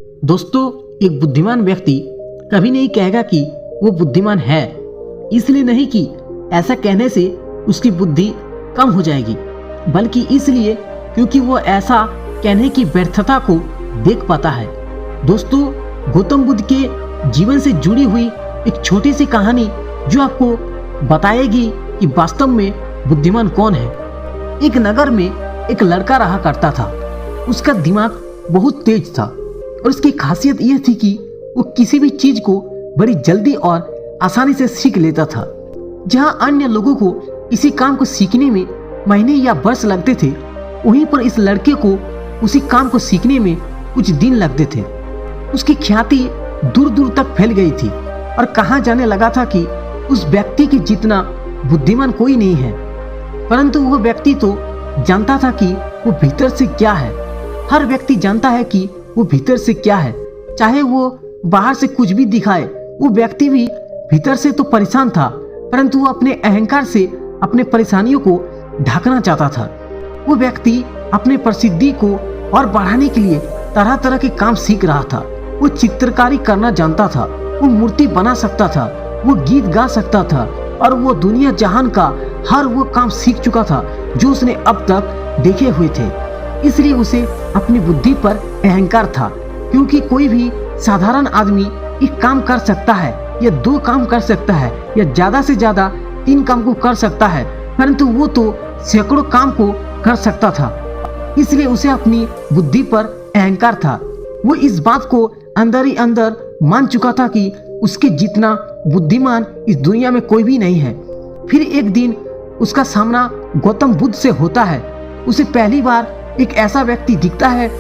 दोस्तों, एक बुद्धिमान व्यक्ति कभी नहीं कहेगा कि वो बुद्धिमान है। इसलिए नहीं कि ऐसा कहने से उसकी बुद्धि कम हो जाएगी, बल्कि इसलिए क्योंकि वो ऐसा कहने की व्यर्थता को देख पाता है। दोस्तों, गौतम बुद्ध के जीवन से जुड़ी हुई एक छोटी सी कहानी जो आपको बताएगी कि वास्तव में बुद्धिमान कौन है। एक नगर में एक लड़का रहा करता था। उसका दिमाग बहुत तेज था और उसकी खासियत यह थी कि वो किसी भी चीज को बड़ी जल्दी और आसानी से सीख लेता था। जहां अन्य लोगों को इसी काम को सीखने में महीने या वर्ष लगते थे, वहीं पर इस लड़के को उसी काम को सीखने में कुछ दिन लगते थे। उसकी ख्याति दूर दूर तक फैल गई थी और कहा जाने लगा था कि उस व्यक्ति के जितना बुद्धिमान कोई नहीं है। परंतु वह व्यक्ति तो जानता था कि वो भीतर से क्या है। हर व्यक्ति जानता है कि वो भीतर से क्या है, चाहे वो बाहर से कुछ भी दिखाए। वो व्यक्ति भी भीतर से तो परेशान था, परंतु वो अपने अहंकार से अपने परेशानियों को ढकना चाहता था। वो व्यक्ति अपने प्रसिद्धि को और बढ़ाने के लिए तरह तरह के काम सीख रहा था। वो चित्रकारी करना जानता था, वो मूर्ति बना सकता था, वो गीत गा सकता था और वो दुनिया जहान का हर वो काम सीख चुका था जो उसने अब तक देखे हुए थे। इसलिए उसे अपनी बुद्धि पर अहंकार था, क्योंकि कोई भी साधारण आदमी एक काम कर सकता है या दो काम कर सकता है या ज्यादा से ज्यादा 3 काम को कर सकता है, परंतु वो तो सैकड़ों काम को कर सकता था। इसलिए उसे अपनी बुद्धि पर अहंकार था। वो इस बात को अंदर ही अंदर मान चुका था कि उसके जितना बुद्धिमान इस दुनिया में कोई भी नहीं है। फिर एक दिन उसका सामना गौतम बुद्ध से होता है। उसे पहली बार एक ऐसा व्यक्ति दिखता है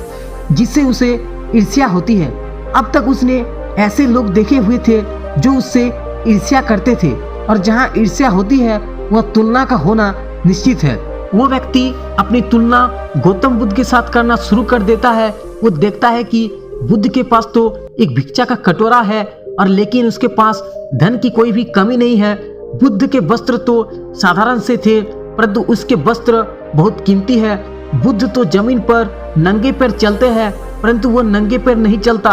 जिससे उसे ईर्ष्या होती है। अब तक उसने ऐसे लोग देखे हुए थे जो उससे ईर्ष्या करते थे, और जहां ईर्ष्या होती है वह तुलना का होना निश्चित है। वो व्यक्ति अपनी तुलना गौतम बुद्ध के साथ करना शुरू कर देता है। वो देखता है कि बुद्ध के पास तो एक भिक्षा का कटोरा है, और लेकिन उसके पास धन की कोई भी कमी नहीं है। बुद्ध के वस्त्र तो साधारण से थे, परंतु उसके वस्त्र बहुत कीमती है। बुद्ध तो जमीन पर नंगे पैर चलते हैं, परंतु वो नंगे पैर नहीं चलता।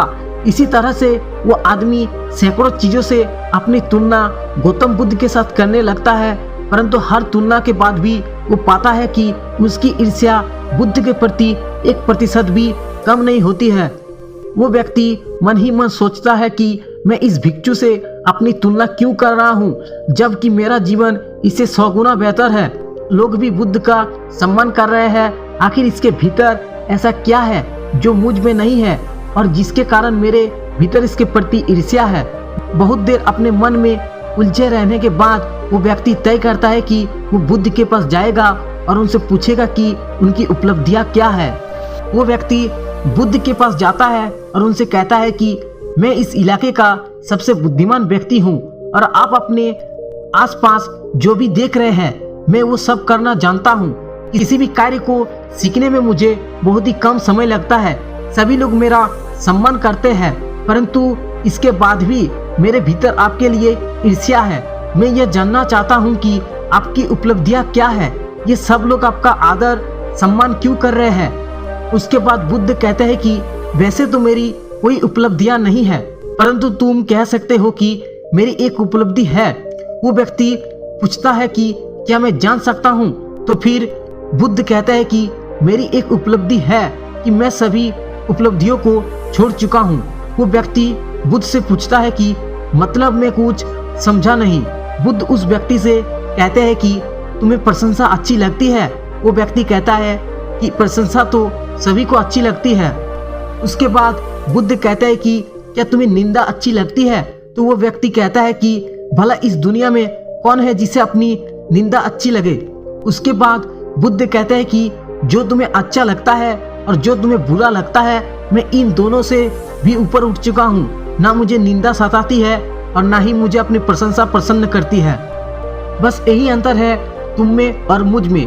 इसी तरह से वो आदमी सैकड़ों चीजों से अपनी तुलना गौतम बुद्ध के साथ करने लगता है, परंतु हर तुलना के बाद भी वो पाता है कि उसकी ईर्ष्या बुद्ध के प्रति 1% भी कम नहीं होती है। वो व्यक्ति मन ही मन सोचता है कि मैं इस भिक्षु से अपनी तुलना क्यों कर रहा हूँ, जबकि मेरा जीवन इससे 100 गुना बेहतर है। लोग भी बुद्ध का सम्मान कर रहे हैं। आखिर इसके भीतर ऐसा क्या है जो मुझ में नहीं है और जिसके कारण मेरे भीतर इसके प्रति ईर्ष्या है। बहुत देर अपने मन में उलझे रहने के बाद वो व्यक्ति तय करता है कि वो बुद्ध के पास जाएगा और उनसे पूछेगा कि उनकी उपलब्धियां क्या है। वो व्यक्ति बुद्ध के पास जाता है और उनसे कहता है कि मैं इस इलाके का सबसे बुद्धिमान व्यक्ति हूँ और आप अपने आसपास जो भी देख रहे हैं मैं वो सब करना जानता हूँ। किसी भी कार्य को सीखने में मुझे बहुत ही कम समय लगता है। सभी लोग मेरा सम्मान करते हैं, परंतु इसके बाद भी मेरे भीतर आपके लिए ईर्ष्या है। मैं यह जानना चाहता हूँ कि आपकी उपलब्धियाँ क्या है। ये सब लोग आपका आदर सम्मान क्यों कर रहे हैं। उसके बाद बुद्ध कहते हैं कि वैसे तो मेरी कोई उपलब्धियां नहीं है, परंतु तुम कह सकते हो कि मेरी एक उपलब्धि है। वो व्यक्ति पूछता है कि क्या मैं जान सकता हूँ। तो फिर बुद्ध कहता है कि मेरी एक उपलब्धि है कि मैं सभी उपलब्धियों को छोड़ चुका हूँ। वो व्यक्ति बुद्ध से पूछता है कि मतलब मैं कुछ समझा नहीं। बुद्ध उस व्यक्ति से कहते हैं कि तुम्हें प्रशंसा अच्छी लगती है। वो व्यक्ति कहता है कि प्रशंसा तो सभी को अच्छी लगती है। उसके बाद बुद्ध कहता है कि क्या तुम्हें निंदा अच्छी लगती है। तो वो व्यक्ति कहता है कि भला इस दुनिया में कौन है जिसे अपनी निंदा अच्छी लगे। उसके बाद बुद्ध कहते हैं कि जो तुम्हें अच्छा लगता है और जो तुम्हें बुरा लगता है, मैं इन दोनों से भी ऊपर उठ चुका हूँ। ना मुझे निंदा सताती है और ना ही मुझे अपनी प्रशंसा प्रसन्न करती है। बस यही अंतर है तुम में और मुझ में।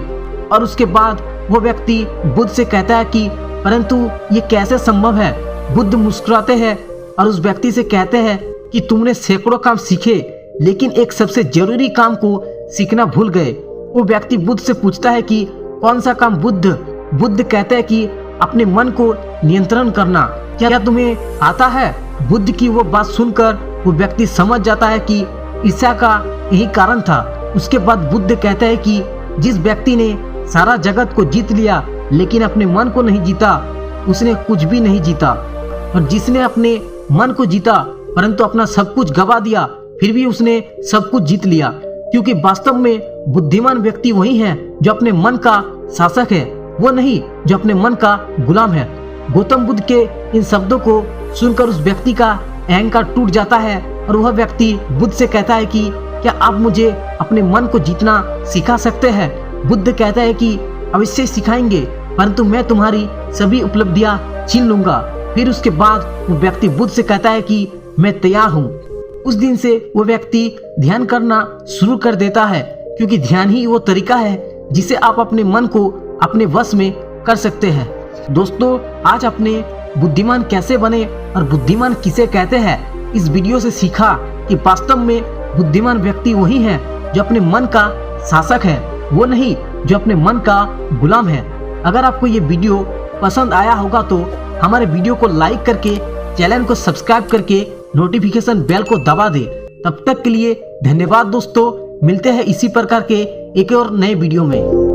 और उसके बाद वो व्यक्ति बुद्ध से कहता है कि परंतु ये कैसे संभव है। बुद्ध मुस्कुराते हैं और उस व्यक्ति से कहते हैं कि तुमने सैकड़ों काम सीखे, लेकिन एक सबसे जरूरी काम को सीखना भूल गए। वो व्यक्ति बुद्ध से पूछता है कि कौन सा काम। बुद्ध कहते हैं कि अपने मन को नियंत्रण करना। क्या तुम्हें आता है? बुद्ध की वो बात सुनकर वो व्यक्ति समझ जाता है कि ईर्ष्या का यही कारण था। उसके बाद बुद्ध कहता है कि जिस व्यक्ति ने सारा जगत को जीत लिया लेकिन अपने मन को नहीं जीता, उसने कुछ भी नहीं जीता। और जिसने अपने मन को जीता परंतु अपना सब कुछ गवा दिया, फिर भी उसने सब कुछ जीत लिया। क्योंकि वास्तव में बुद्धिमान व्यक्ति वही है जो अपने मन का शासक है, वो नहीं जो अपने मन का गुलाम है। गौतम बुद्ध के इन शब्दों को सुनकर उस व्यक्ति का अहंकार टूट जाता है और वह व्यक्ति बुद्ध से कहता है कि क्या आप मुझे अपने मन को जीतना सिखा सकते हैं? बुद्ध कहता है कि अवश्य सिखाएंगे, परंतु मैं तुम्हारी सभी उपलब्धियां छीन लूंगा। फिर उसके बाद वो व्यक्ति बुद्ध से कहता है कि मैं तैयार हूँ। उस दिन से वो व्यक्ति ध्यान करना शुरू कर देता है, क्योंकि ध्यान ही वो तरीका है जिसे आप अपने मन को अपने वश में कर सकते हैं। दोस्तों, आज आपने बुद्धिमान कैसे बने और बुद्धिमान किसे कहते हैं, इस वीडियो से सीखा कि वास्तव में बुद्धिमान व्यक्ति वही है जो अपने मन का शासक है, वो नहीं जो अपने मन का गुलाम है। अगर आपको ये वीडियो पसंद आया होगा तो हमारे वीडियो को लाइक करके चैनल को सब्सक्राइब करके नोटिफिकेशन बेल को दबा दे। तब तक के लिए धन्यवाद दोस्तों, मिलते हैं इसी प्रकार के एक और नए वीडियो में।